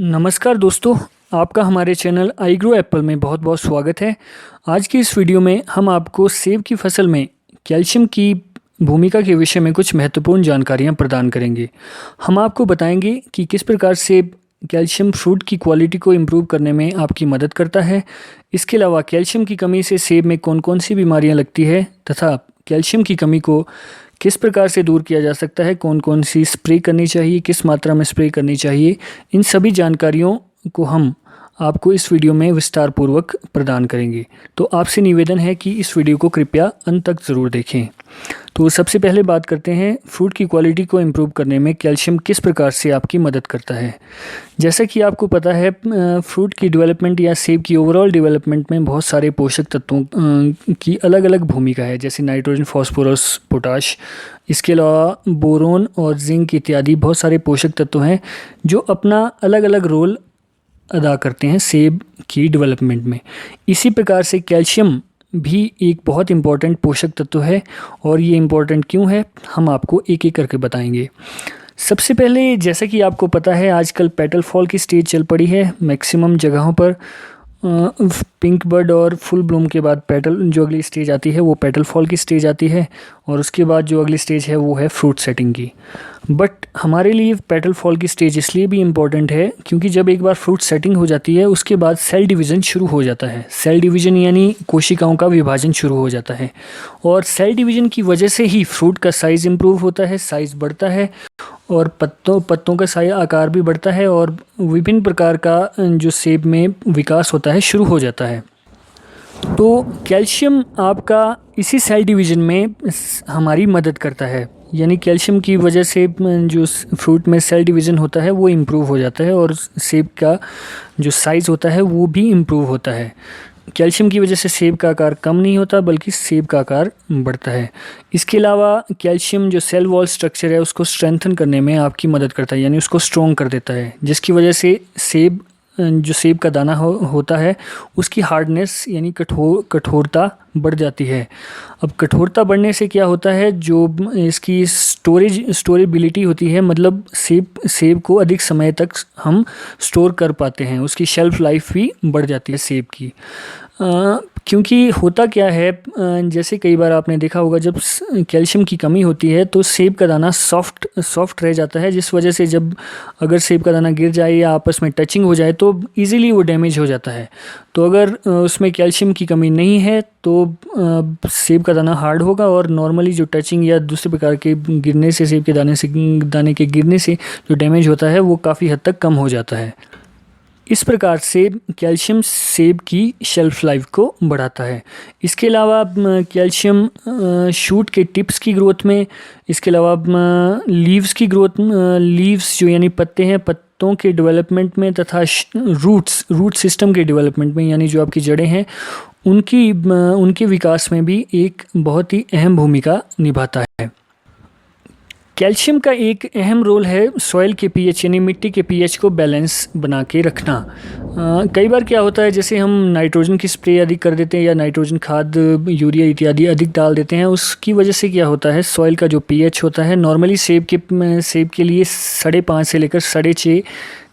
नमस्कार दोस्तों, आपका हमारे चैनल आई ग्रो एप्पल में बहुत बहुत स्वागत है। आज की इस वीडियो में हम आपको सेब की फसल में कैल्शियम की भूमिका के विषय में कुछ महत्वपूर्ण जानकारियां प्रदान करेंगे। हम आपको बताएंगे कि किस प्रकार सेब कैल्शियम फ्रूट की क्वालिटी को इम्प्रूव करने में आपकी मदद करता है। इसके अलावा कैल्शियम की कमी से सेब में कौन कौन सी बीमारियाँ लगती है तथा कैल्शियम की कमी को किस प्रकार से दूर किया जा सकता है, कौन कौन सी स्प्रे करनी चाहिए, किस मात्रा में स्प्रे करनी चाहिए, इन सभी जानकारियों को हम आपको इस वीडियो में विस्तार पूर्वक प्रदान करेंगे। तो आपसे निवेदन है कि इस वीडियो को कृपया अंत तक ज़रूर देखें। तो सबसे पहले बात करते हैं फ्रूट की क्वालिटी को इम्प्रूव करने में कैल्शियम किस प्रकार से आपकी मदद करता है। जैसा कि आपको पता है, फ्रूट की डेवलपमेंट या सेब की ओवरऑल डेवलपमेंट में बहुत सारे पोषक तत्वों की अलग अलग भूमिका है, जैसे नाइट्रोजन, फास्फोरस, पोटाश। इसके अलावा बोरोन और जिंक इत्यादि बहुत सारे पोषक तत्व हैं जो अपना अलग अलग रोल अदा करते हैं सेब की डेवलपमेंट में। इसी प्रकार से कैल्शियम भी एक बहुत इम्पॉर्टेंट पोषक तत्व है, और ये इम्पॉर्टेंट क्यों है हम आपको एक एक करके बताएंगे। सबसे पहले, जैसा कि आपको पता है, आजकल पेटल फॉल की स्टेज चल पड़ी है मैक्सिमम जगहों पर। पिंक बर्ड और फुल ब्लूम के बाद पेटल जो अगली स्टेज आती है वो पेटल फॉल की स्टेज आती है, और उसके बाद जो अगली स्टेज है वो है फ्रूट सेटिंग की। बट हमारे लिए पेटल फॉल की स्टेज इसलिए भी इम्पॉर्टेंट है क्योंकि जब एक बार फ्रूट सेटिंग हो जाती है उसके बाद सेल डिवीज़न शुरू हो जाता है। सेल डिवीज़न यानी कोशिकाओं का विभाजन शुरू हो जाता है, और सेल डिवीज़न की वजह से ही फ्रूट का साइज़ इम्प्रूव होता है, साइज़ बढ़ता है, और पत्तों का साइज आकार भी बढ़ता है, और विभिन्न प्रकार का जो सेब में विकास होता है शुरू हो जाता है। तो कैल्शियम आपका इसी सेल डिवीज़न में हमारी मदद करता है, यानी कैल्शियम की वजह से जो फ्रूट में सेल डिवीज़न होता है वो इम्प्रूव हो जाता है, और सेब का जो साइज़ होता है वो भी इम्प्रूव होता है। कैल्शियम की वजह से सेब का आकार कम नहीं होता बल्कि सेब का आकार बढ़ता है। इसके अलावा कैल्शियम जो सेल वॉल स्ट्रक्चर है उसको स्ट्रेंथन करने में आपकी मदद करता है, यानी उसको स्ट्रॉन्ग कर देता है, जिसकी वजह से जो सेब का दाना होता है उसकी हार्डनेस यानी कठोरता बढ़ जाती है। अब कठोरता बढ़ने से क्या होता है, जो इसकी स्टोरेबिलिटी होती है, मतलब सेब को अधिक समय तक हम स्टोर कर पाते हैं, उसकी शेल्फ लाइफ भी बढ़ जाती है सेब की। क्योंकि होता क्या है, जैसे कई बार आपने देखा होगा, जब कैल्शियम की कमी होती है तो सेब का दाना सॉफ्ट रह जाता है, जिस वजह से जब अगर सेब का दाना गिर जाए या आपस में टचिंग हो जाए तो इजीली वो डैमेज हो जाता है। तो अगर उसमें कैल्शियम की कमी नहीं है तो सेब का दाना हार्ड होगा, और नॉर्मली जो टचिंग या दूसरे प्रकार के गिरने से सेब के दाने के गिरने से जो डैमेज होता है वो काफ़ी हद तक कम हो जाता है। इस प्रकार से कैल्शियम सेब की शेल्फ लाइफ को बढ़ाता है। इसके अलावा कैल्शियम शूट के टिप्स की ग्रोथ में, इसके अलावा लीव्स की ग्रोथ, लीव्स जो यानी पत्ते हैं, पत्तों के डेवलपमेंट में, तथा रूट सिस्टम के डेवलपमेंट में, यानी जो आपकी जड़ें हैं उनके विकास में भी एक बहुत ही अहम भूमिका निभाता है। कैल्शियम का एक अहम रोल है सॉइल के पीएच यानी मिट्टी के पीएच को बैलेंस बना के रखना। कई बार क्या होता है, जैसे हम नाइट्रोजन की स्प्रे अधिक कर देते हैं या नाइट्रोजन खाद, यूरिया इत्यादि अधिक डाल देते हैं, उसकी वजह से क्या होता है, सॉइल का जो पीएच होता है, नॉर्मली सेब के लिए 5.5 से लेकर 6.5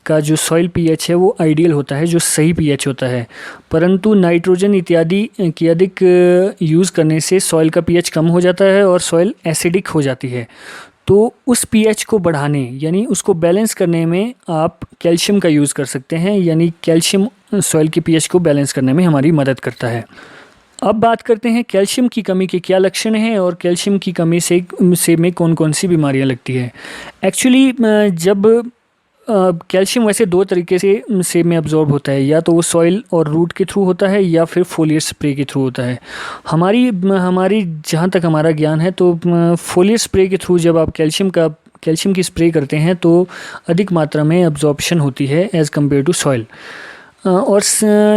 का जो सॉइल पीएच है वो आइडियल होता है, जो सही पीएच होता है। परंतु नाइट्रोजन इत्यादि की अधिक यूज़ करने से सॉइल का पीएच कम हो जाता है और सॉइल एसिडिक हो जाती है। तो उस पीएच को बढ़ाने यानी उसको बैलेंस करने में आप कैल्शियम का यूज़ कर सकते हैं, यानी कैल्शियम सॉइल के पीएच को बैलेंस करने में हमारी मदद करता है। अब बात करते हैं कैल्शियम की कमी के क्या लक्षण हैं और कैल्शियम की कमी से सेब में कौन कौन सी बीमारियां लगती है। एक्चुअली जब कैल्शियम वैसे दो तरीके से सेब में अब्जॉर्ब होता है, या तो वो सॉइल और रूट के थ्रू होता है या फिर फोलियर स्प्रे के थ्रू होता है। हमारी जहाँ तक हमारा ज्ञान है तो फोलियर स्प्रे के थ्रू जब आप कैल्शियम की स्प्रे करते हैं तो अधिक मात्रा में अब्जॉर्प्शन होती है एज़ कम्पेयर टू सॉइल। और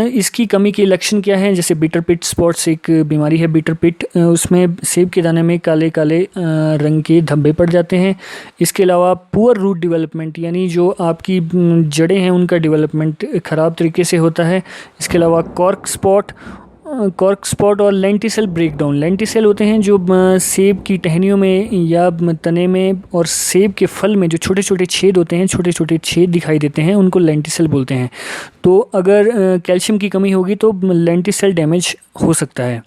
इसकी कमी के लक्षण क्या हैं, जैसे बिटर पिट स्पॉट्स एक बीमारी है बिटर पिट, उसमें सेब के दाने में काले काले रंग के धब्बे पड़ जाते हैं। इसके अलावा पुअर रूट डेवलपमेंट, यानी जो आपकी जड़ें हैं उनका डेवलपमेंट ख़राब तरीके से होता है। इसके अलावा कॉर्क स्पॉट कॉर्क स्पॉट और लेंटिसेल ब्रेकडाउन। लेंटिसेल होते हैं जो सेब की टहनियों में या तने में और सेब के फल में जो छोटे छोटे छेद होते हैं, छोटे छोटे छेद दिखाई देते हैं, उनको लेंटिसेल बोलते हैं। तो अगर कैल्शियम की कमी होगी तो लेंटिसेल डैमेज हो सकता है।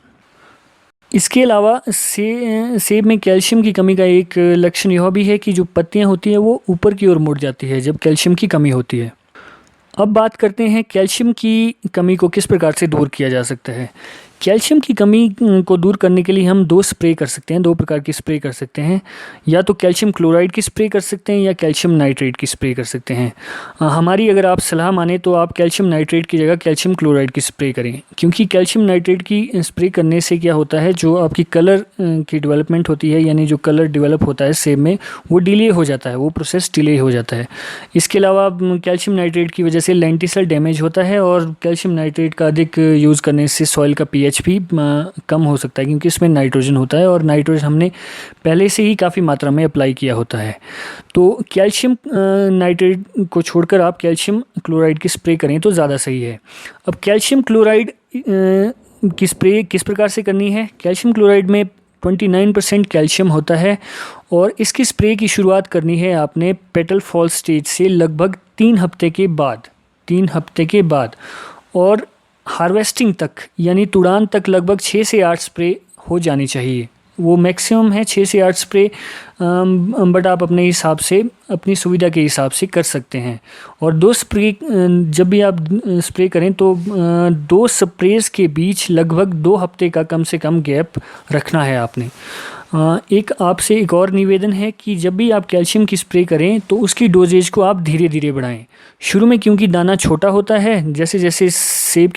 इसके अलावा सेब में कैल्शियम की कमी का एक लक्षण यह भी है कि जो पत्तियां होती हैं वो ऊपर की ओर मुड़ जाती है जब कैल्शियम की कमी होती है। अब बात करते हैं कैल्शियम की कमी को किस प्रकार से दूर किया जा सकता है। कैल्शियम की कमी को दूर करने के लिए हम 2 स्प्रे कर सकते हैं, 2 प्रकार की स्प्रे कर सकते हैं। या तो कैल्शियम क्लोराइड की स्प्रे कर सकते हैं या कैल्शियम नाइट्रेट की स्प्रे कर सकते हैं। हमारी अगर आप सलाह माने तो आप कैल्शियम नाइट्रेट की जगह कैल्शियम क्लोराइड की स्प्रे करें, क्योंकि कैल्शियम नाइट्रेट की स्प्रे करने से क्या होता है, जो आपकी कलर की डेवलपमेंट होती है, यानी जो कलर डेवलप होता है सेब में, वो डिले हो जाता है, वो प्रोसेस डिले हो जाता है। इसके अलावा कैल्शियम नाइट्रेट की वजह से लेंटिसेल डैमेज होता है और कैल्शियम नाइट्रेट का अधिक यूज़ करने से सॉइल का पीएच भी कम हो सकता है, क्योंकि इसमें नाइट्रोजन होता है और नाइट्रोजन हमने पहले से ही काफ़ी मात्रा में अप्लाई किया होता है। तो कैल्शियम नाइट्रेट को छोड़कर आप कैल्शियम क्लोराइड की स्प्रे करें तो ज़्यादा सही है। अब कैल्शियम क्लोराइड की स्प्रे किस प्रकार से करनी है। कैल्शियम क्लोराइड में 29% कैल्शियम होता है और इसकी स्प्रे की शुरुआत करनी है आपने पेटल फॉल स्टेज से लगभग 3 हफ्ते के बाद और हार्वेस्टिंग तक यानी तुड़ान तक लगभग 6 से 8 स्प्रे हो जानी चाहिए। वो मैक्सिमम है 6 से 8 स्प्रे, बट आप अपने हिसाब से, अपनी सुविधा के हिसाब से कर सकते हैं। और 2 स्प्रे जब भी आप स्प्रे करें तो 2 स्प्रेज के बीच लगभग 2 हफ्ते का कम से कम गैप रखना है आपने। एक आपसे एक और निवेदन है कि जब भी आप कैल्शियम की स्प्रे करें तो उसकी डोजेज को आप धीरे धीरे बढ़ाएं। शुरू में क्योंकि दाना छोटा होता है, जैसे जैसे सेब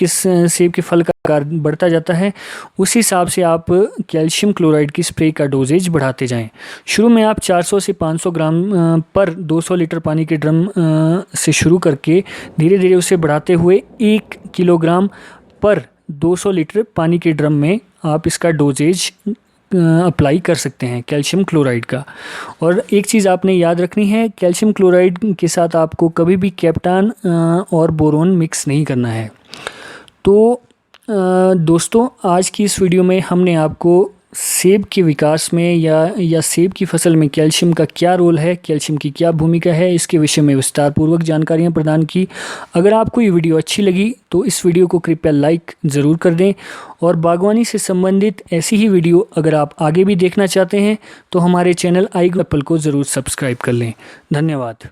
के फल का आकार बढ़ता जाता है उस हिसाब से आप कैल्शियम क्लोराइड की स्प्रे का डोजेज बढ़ाते जाएं। शुरू में आप 400 से 500 ग्राम पर 200 लीटर पानी के ड्रम से शुरू करके धीरे धीरे उसे बढ़ाते हुए 1 किलोग्राम पर 200 लीटर पानी के ड्रम में आप इसका डोजेज अप्लाई कर सकते हैं कैल्शियम क्लोराइड का। और एक चीज़ आपने याद रखनी है, कैल्शियम क्लोराइड के साथ आपको कभी भी कैप्टान और बोरोन मिक्स नहीं करना है। तो दोस्तों, आज की इस वीडियो में हमने आपको सेब के विकास में या सेब की फसल में कैल्शियम का क्या रोल है, कैल्शियम की क्या भूमिका है, इसके विषय में विस्तार पूर्वक जानकारियाँ प्रदान की। अगर आपको ये वीडियो अच्छी लगी तो इस वीडियो को कृपया लाइक ज़रूर कर दें और बागवानी से संबंधित ऐसी ही वीडियो अगर आप आगे भी देखना चाहते हैं तो हमारे चैनल iGrow Apple को ज़रूर सब्सक्राइब कर लें। धन्यवाद।